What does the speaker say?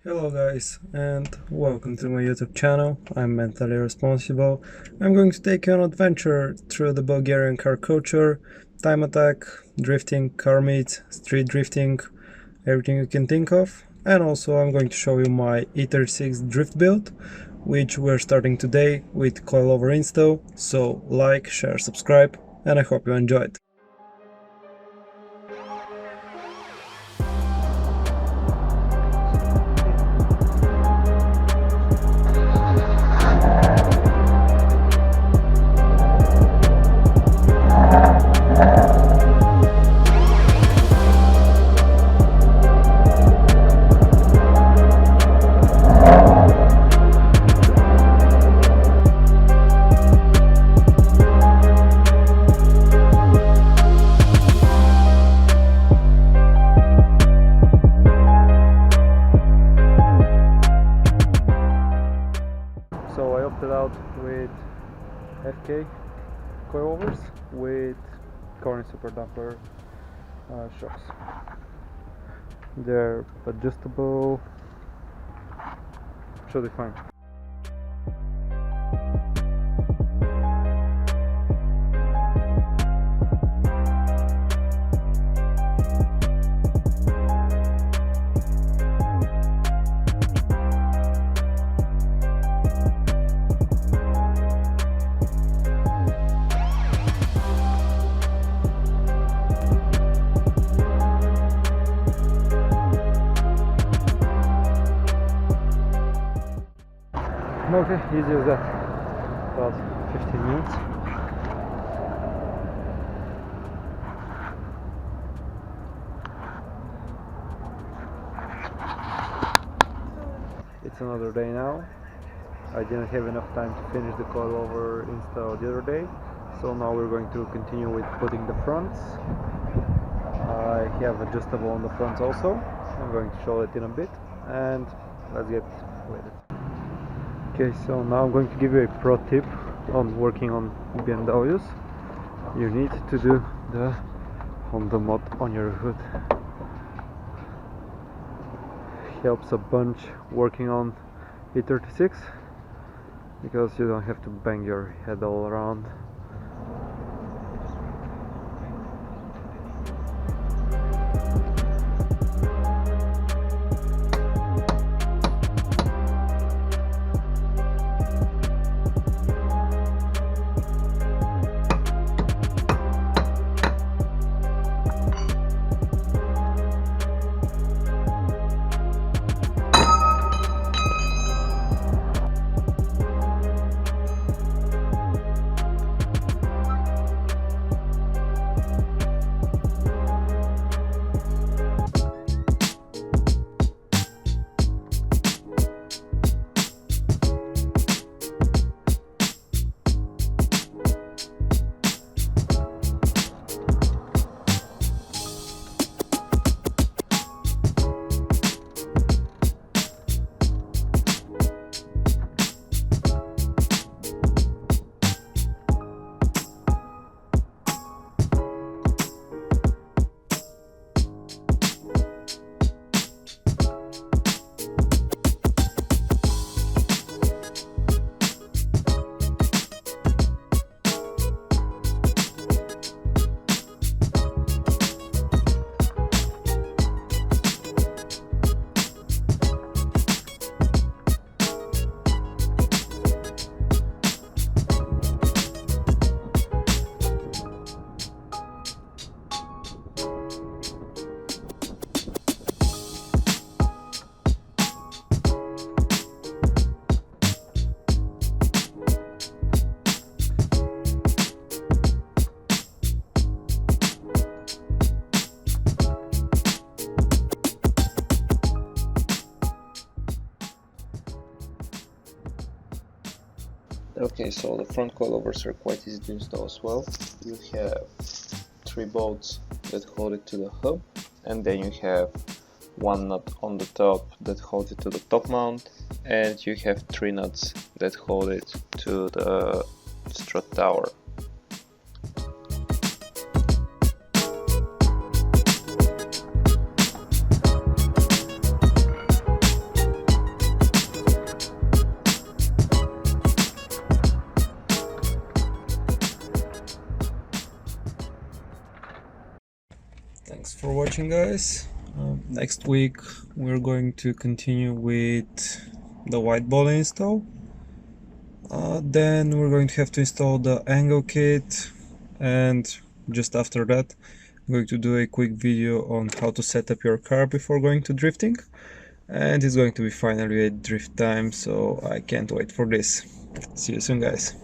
Hello guys and welcome to my YouTube channel. I'm Mentally Responsible. I'm going to take you on an adventure through the Bulgarian car culture, time attack, drifting, car meets, street drifting, everything you can think of. And also I'm going to show you my E36 drift build, which we're starting today with Coilover install. So like, share, subscribe, and I hope you enjoy it. So I opted out with FK Coilovers with corner super damper shocks. They're adjustable, should be fine. Okay, easy as that. About 15 minutes. It's another day now. I didn't have enough time to finish the coilover install the other day, so now we're going to continue with putting the fronts. I have adjustable on the fronts also. I'm going to show it in a bit, and let's get with it. Okay, so now I'm going to give you a pro tip on working on BMWs. You need to do the Honda mod on your hood. Helps a bunch working on E36 because you don't have to bang your head all around. Okay, so the front coilovers are quite easy to install as well. You have 3 bolts that hold it to the hub, and then you have 1 nut on the top that holds it to the top mount, and you have 3 nuts that hold it to the strut tower. watching, guys. Next week we're going to continue with the white ball install. Then we're going to have to install the angle kit, and just after that I'm going to do a quick video on how to set up your car before going to drifting. And it's going to be finally a drift time, so I can't wait for this. See you soon, guys.